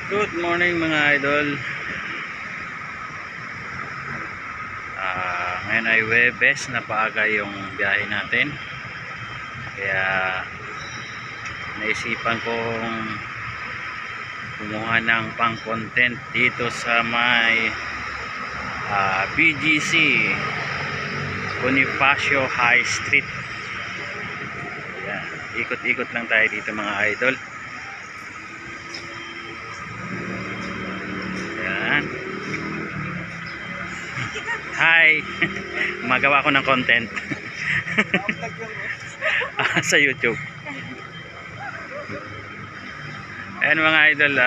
Good morning mga idol. Ngayon ay Webes, napaaga yung biyahe natin. Kaya naisipan kong kumuha ng pang content dito sa may BGC Bonifacio High Street. Ayan, ikot-ikot lang tayo dito mga idol. Hi! Magawa ko ng content sa YouTube. Ayan mga idol,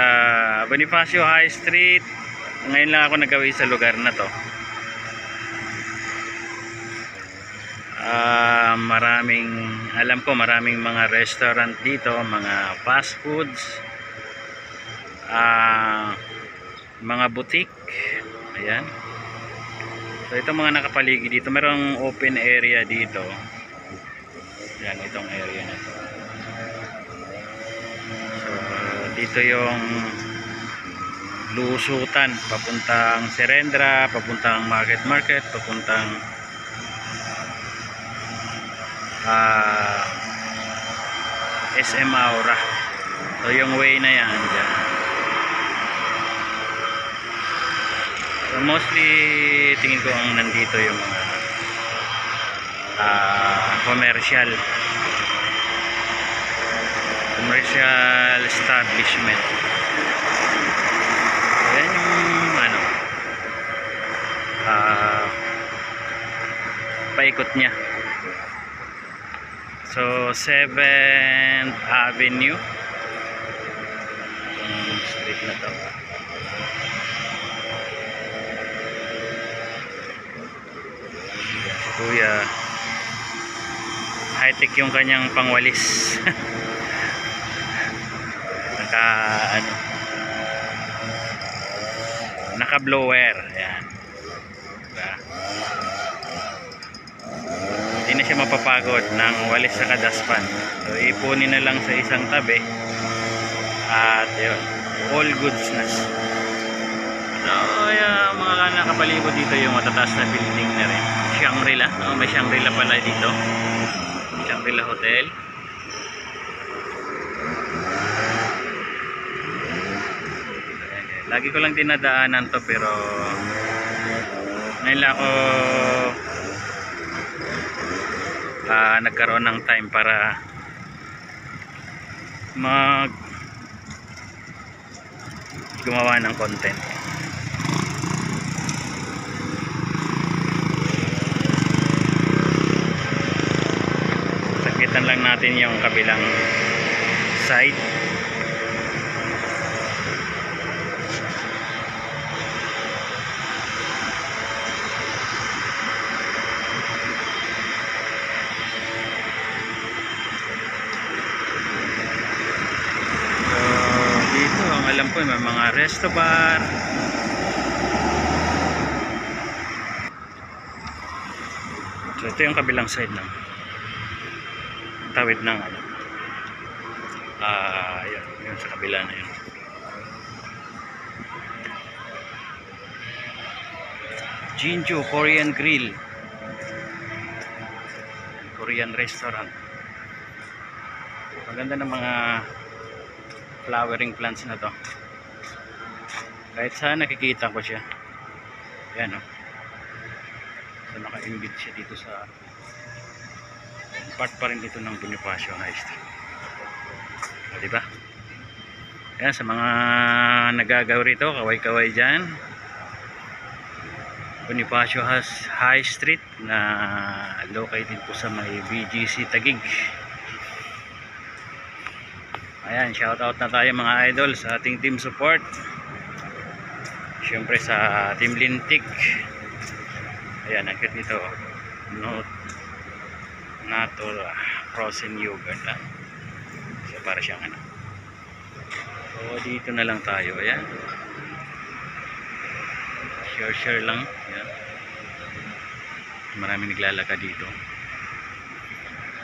Bonifacio High Street. Ngayon lang ako nagawi sa lugar na to. Alam ko maraming mga restaurant dito, mga fast foods, mga boutique. Ayan. So itong mga nakapaligid dito, merong open area dito. Yan, itong area na to. So dito yung lusutan papuntang Serendra, papuntang Market, papuntang SM Aura. So yung way na yan dyan. So mostly tingin ko ang nandito yung mga commercial establishment. Yan yung paikot niya. So 7th Avenue yung street na to. Kuya, high-tech yung kanyang pangwalis. Naka blower. Ayan. Diba? Hindi na siya mapapagod ng walis sa kadaspan. So ipunin na lang sa isang tabi at yun, all goods na. So mga nakapalibot dito yung matataas na building na rin. Shangri-La, may Shangri-La pala dito. Shangri-La Hotel. Lagi ko lang dinadaanan to, pero ngayon lang ako nagkaroon ng time para gumawa ng content. Sakitan lang natin yung kabilang side. Alam ko may mga resto bar. So ito yung kabilang side ng tawid ng yun sa kabila na yun. Jinju Korean Grill, Korean restaurant. Maganda ng mga flowering plants na to. Kahit saan nakikita ko siya. Yan o. So naka-embed siya dito sa part pa rin dito ng Bonifacio High Street. O diba? Yan, sa mga nagagaw rito, kaway-kaway dyan. Bonifacio High Street na located po sa may BGC Taguig. Ayan, shoutout na tayo mga idol sa ating team support. Siyempre sa Team Lintik. Ayan, nakit dito Natura Frozen Yogurt lang. So, para siyang So dito na lang tayo. Ayan, share lang. Ayan, maraming naglalakad dito.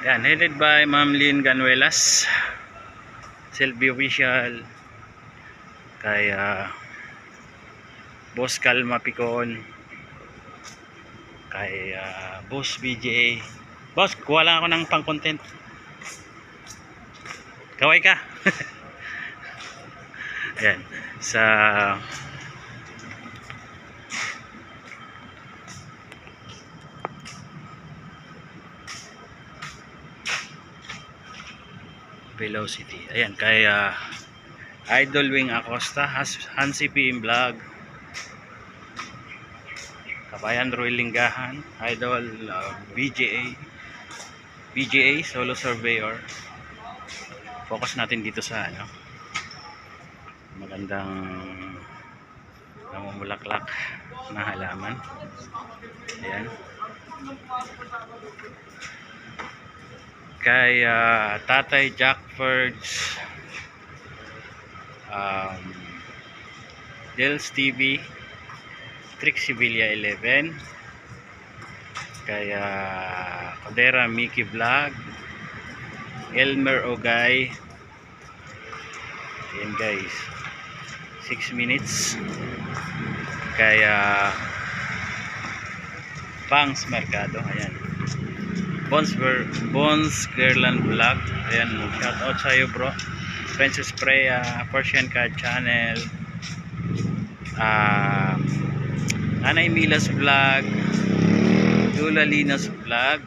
Ayan, headed by Ma'am Lynn Ganuelas, Selfie Official. kay Boss Kalma Picon, kay Boss BJA. Boss, kuha lang ako ng pang content. Kaway ka. Ayan, sa Velocity. Ayan, kay Idol Wing Acosta, Hansi PM Vlog, Kabayan Roy Linggahan, Idol BJA Solo Surveyor. Focus natin dito sa magandang namumulaklak na halaman. Ayan. Kay Tatay Jack Ferds, Dels TV, Trixie Villa 11, kay Codera Mickey Vlog, Elmer Ogay. Ayan guys, 6 minutes. Kay Bangs Mercado. Ayan, Bones Gerland Vlog. Ayan, shout out sa iyo bro. Princess Freya, Persian Cat Channel, Anay Milas Vlog, Dula Linas Vlog,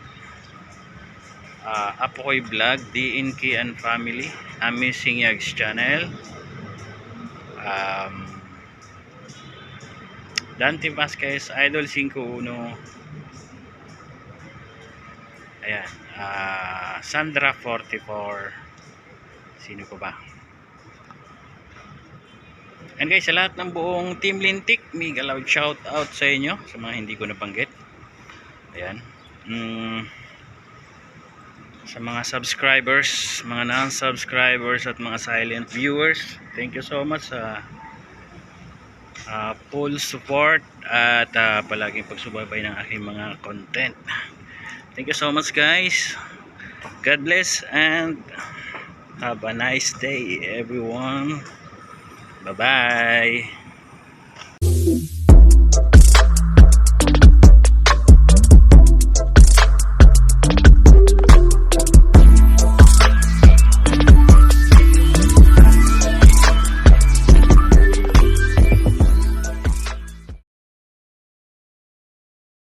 Apokoy Vlog, DNK and Family, Amazing Yags Channel, Dante Vasquez, Idol 51. Ayan, Sandra 44. Sino ko ba? And guys, sa lahat ng buong Team Lintik, mega loud shout out sa inyo, sa mga hindi ko nabanggit. Ayan. Sa mga subscribers, mga non-subscribers at mga silent viewers, thank you so much sa full support at palaging pagsubaybay ng aking mga content. Thank you so much guys. God bless and have a nice day everyone. Bye bye.